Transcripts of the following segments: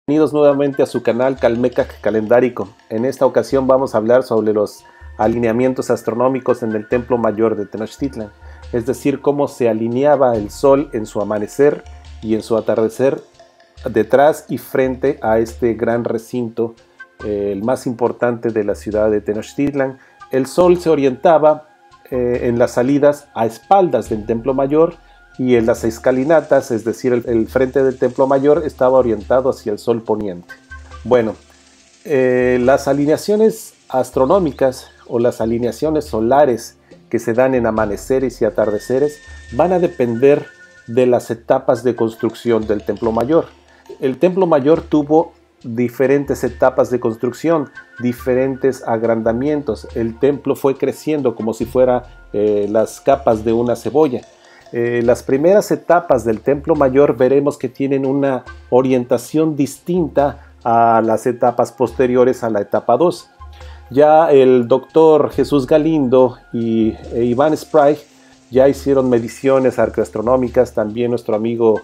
Bienvenidos nuevamente a su canal Calmecac Calendárico. En esta ocasión vamos a hablar sobre los alineamientos astronómicos en el Templo Mayor de Tenochtitlan, es decir, cómo se alineaba el sol en su amanecer y en su atardecer detrás y frente a este gran recinto, el más importante de la ciudad de Tenochtitlan. El sol se orientaba en las salidas a espaldas del Templo Mayor, y en las escalinatas, es decir, el frente del Templo Mayor estaba orientado hacia el sol poniente. Bueno, las alineaciones astronómicas o las alineaciones solares que se dan en amaneceres y atardeceres van a depender de las etapas de construcción del Templo Mayor. El Templo Mayor tuvo diferentes etapas de construcción, diferentes agrandamientos. El templo fue creciendo como si fuera las capas de una cebolla. Las primeras etapas del Templo Mayor veremos que tienen una orientación distinta a las etapas posteriores a la etapa 2. Ya el doctor Jesús Galindo y Iván Sprague ya hicieron mediciones arqueoastronómicas. También nuestro amigo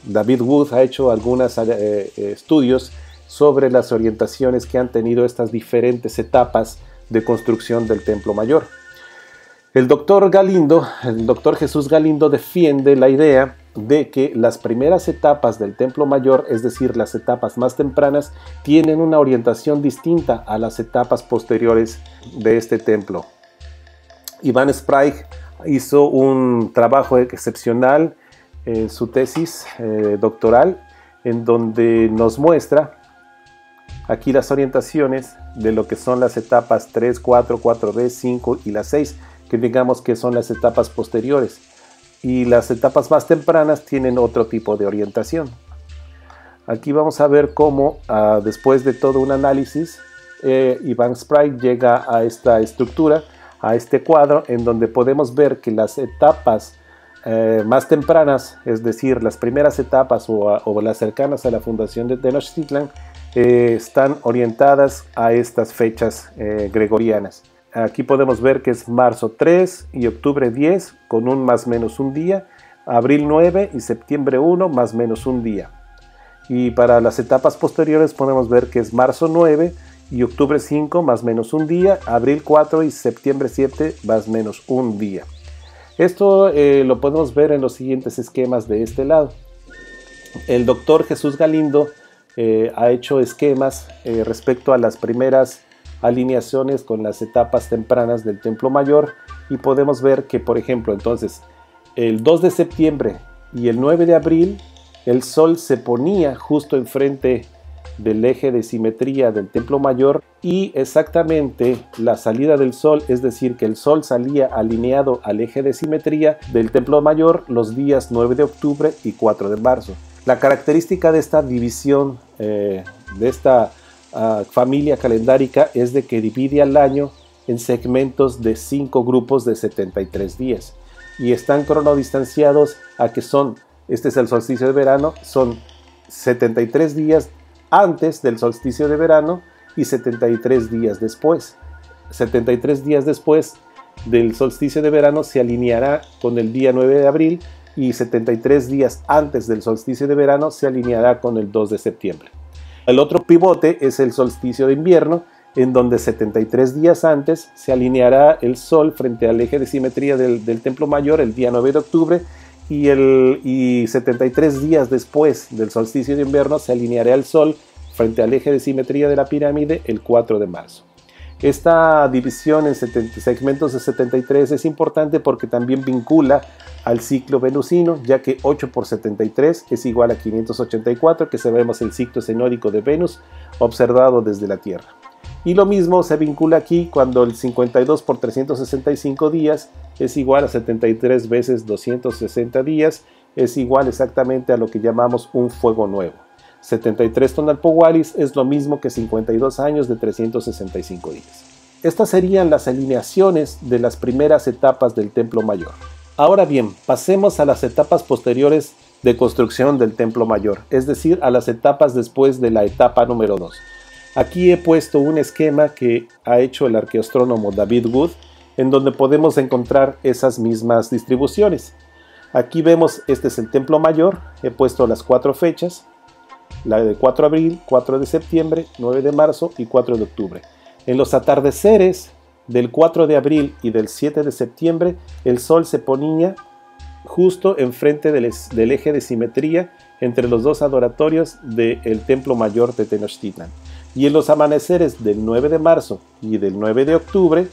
David Wood ha hecho algunos estudios sobre las orientaciones que han tenido estas diferentes etapas de construcción del Templo Mayor. El doctor Jesús Galindo defiende la idea de que las primeras etapas del Templo Mayor, es decir, las etapas más tempranas, tienen una orientación distinta a las etapas posteriores de este templo. Iván Sprague hizo un trabajo excepcional en su tesis doctoral, en donde nos muestra aquí las orientaciones de lo que son las etapas 3, 4, 4B, 5 y las 6, que digamos que son las etapas posteriores, y las etapas más tempranas tienen otro tipo de orientación. Aquí vamos a ver cómo después de todo un análisis, Iván Sprague llega a esta estructura, a este cuadro, en donde podemos ver que las etapas más tempranas, es decir, las primeras etapas o las cercanas a la fundación de Tenochtitlan, están orientadas a estas fechas gregorianas. Aquí podemos ver que es marzo 3 y octubre 10 con un más menos un día, abril 9 y septiembre 1 más menos un día. Y para las etapas posteriores podemos ver que es marzo 9 y octubre 5 más menos un día, abril 4 y septiembre 7 más menos un día. Esto lo podemos ver en los siguientes esquemas de este lado. El doctor Jesús Galindo ha hecho esquemas respecto a las primeras alineaciones con las etapas tempranas del Templo Mayor, y podemos ver que, por ejemplo, entonces el 2 de septiembre y el 9 de abril el sol se ponía justo enfrente del eje de simetría del Templo Mayor, y exactamente la salida del sol, es decir, que el sol salía alineado al eje de simetría del Templo Mayor los días 9 de octubre y 4 de marzo. La característica de esta división, de esta familia calendárica, es de que divide al año en segmentos de 5 grupos de 73 días, y están cronodistanciados a que son, este es el solsticio de verano, son 73 días antes del solsticio de verano y 73 días después. 73 días después del solsticio de verano se alineará con el día 9 de abril, y 73 días antes del solsticio de verano se alineará con el 2 de septiembre. El otro pivote es el solsticio de invierno, en donde 73 días antes se alineará el sol frente al eje de simetría del Templo Mayor el día 9 de octubre, y 73 días después del solsticio de invierno se alineará el sol frente al eje de simetría de la pirámide el 4 de marzo. Esta división en segmentos de 73 es importante porque también vincula al ciclo venusino, ya que 8 por 73 es igual a 584, que sabemos el ciclo sinódico de Venus observado desde la Tierra. Y lo mismo se vincula aquí cuando el 52 por 365 días es igual a 73 veces 260 días, es igual exactamente a lo que llamamos un fuego nuevo. 73 tonalpohuallis es lo mismo que 52 años de 365 días. Estas serían las alineaciones de las primeras etapas del Templo Mayor. Ahora bien, pasemos a las etapas posteriores de construcción del Templo Mayor, es decir, a las etapas después de la etapa número 2. Aquí he puesto un esquema que ha hecho el arqueoastrónomo David Wood, en donde podemos encontrar esas mismas distribuciones. Aquí vemos, este es el Templo Mayor, he puesto las 4 fechas. la de 4 de abril, 4 de septiembre, 9 de marzo y 4 de octubre. En los atardeceres del 4 de abril y del 7 de septiembre, el sol se ponía justo enfrente del eje de simetría entre los dos adoratorios del Templo Mayor de Tenochtitlan. Y en los amaneceres del 9 de marzo y del 9 de octubre,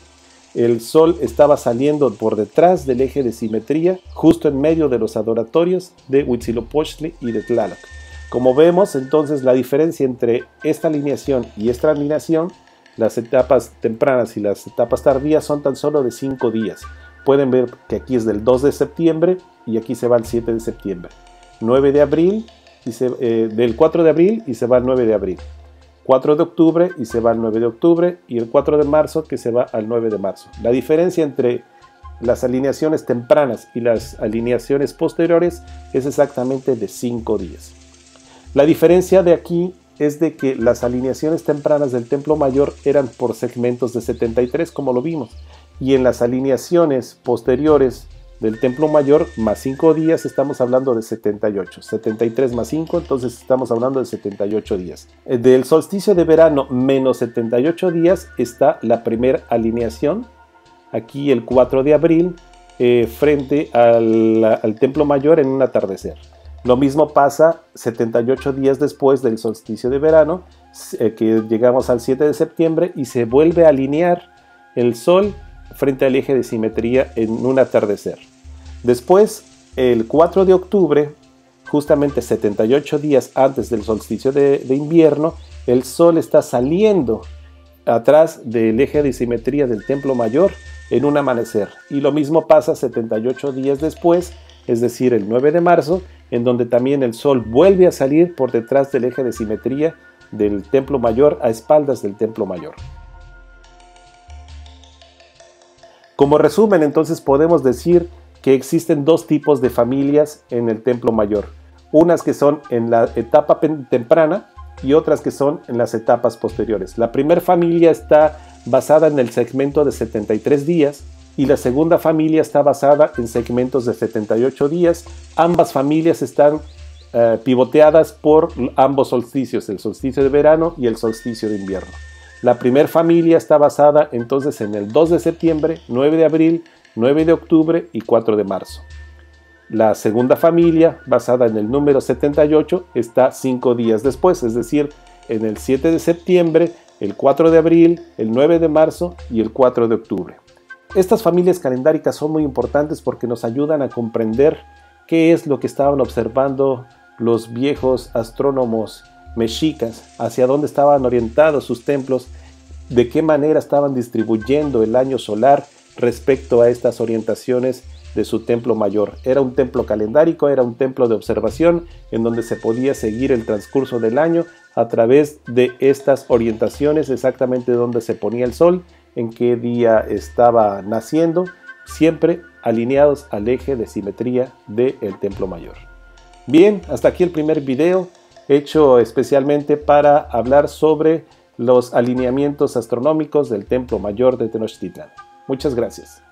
el sol estaba saliendo por detrás del eje de simetría, justo en medio de los adoratorios de Huitzilopochtli y de Tlaloc. Como vemos, entonces, la diferencia entre esta alineación y esta alineación, las etapas tempranas y las etapas tardías, son tan solo de 5 días. Pueden ver que aquí es del 2 de septiembre y aquí se va el 7 de septiembre. 9 de abril, del 4 de abril y se va al 9 de abril. 4 de octubre y se va al 9 de octubre, y el 4 de marzo que se va al 9 de marzo. La diferencia entre las alineaciones tempranas y las alineaciones posteriores es exactamente de 5 días. La diferencia de aquí es de que las alineaciones tempranas del Templo Mayor eran por segmentos de 73, como lo vimos, y en las alineaciones posteriores del Templo Mayor más 5 días estamos hablando de 78, 73 más 5, entonces estamos hablando de 78 días. Del solsticio de verano menos 78 días está la primera alineación, aquí el 4 de abril, frente al Templo Mayor en un atardecer. Lo mismo pasa 78 días después del solsticio de verano, que llegamos al 7 de septiembre y se vuelve a alinear el sol frente al eje de simetría en un atardecer. Después, el 4 de octubre, justamente 78 días antes del solsticio de invierno, el sol está saliendo atrás del eje de simetría del Templo Mayor en un amanecer. Y lo mismo pasa 78 días después, es decir, el 9 de marzo, en donde también el sol vuelve a salir por detrás del eje de simetría del Templo Mayor a espaldas del Templo Mayor. Como resumen, entonces podemos decir que existen dos tipos de familias en el Templo Mayor. Unas que son en la etapa temprana y otras que son en las etapas posteriores. La primera familia está basada en el segmento de 73 días y la segunda familia está basada en segmentos de 78 días. Ambas familias están pivoteadas por ambos solsticios, el solsticio de verano y el solsticio de invierno. La primera familia está basada entonces en el 2 de septiembre, 9 de abril, 9 de octubre y 4 de marzo. La segunda familia, basada en el número 78, está 5 días después, es decir, en el 7 de septiembre, el 4 de abril, el 9 de marzo y el 4 de octubre. Estas familias calendáricas son muy importantes porque nos ayudan a comprender qué es lo que estaban observando los viejos astrónomos mexicas, hacia dónde estaban orientados sus templos, de qué manera estaban distribuyendo el año solar respecto a estas orientaciones de su templo mayor. Era un templo calendárico, era un templo de observación en donde se podía seguir el transcurso del año a través de estas orientaciones, exactamente donde se ponía el sol, en qué día estaba naciendo, siempre alineados al eje de simetría del templo mayor. Bien, hasta aquí el primer video, hecho especialmente para hablar sobre los alineamientos astronómicos del Templo Mayor de Tenochtitlan. Muchas gracias.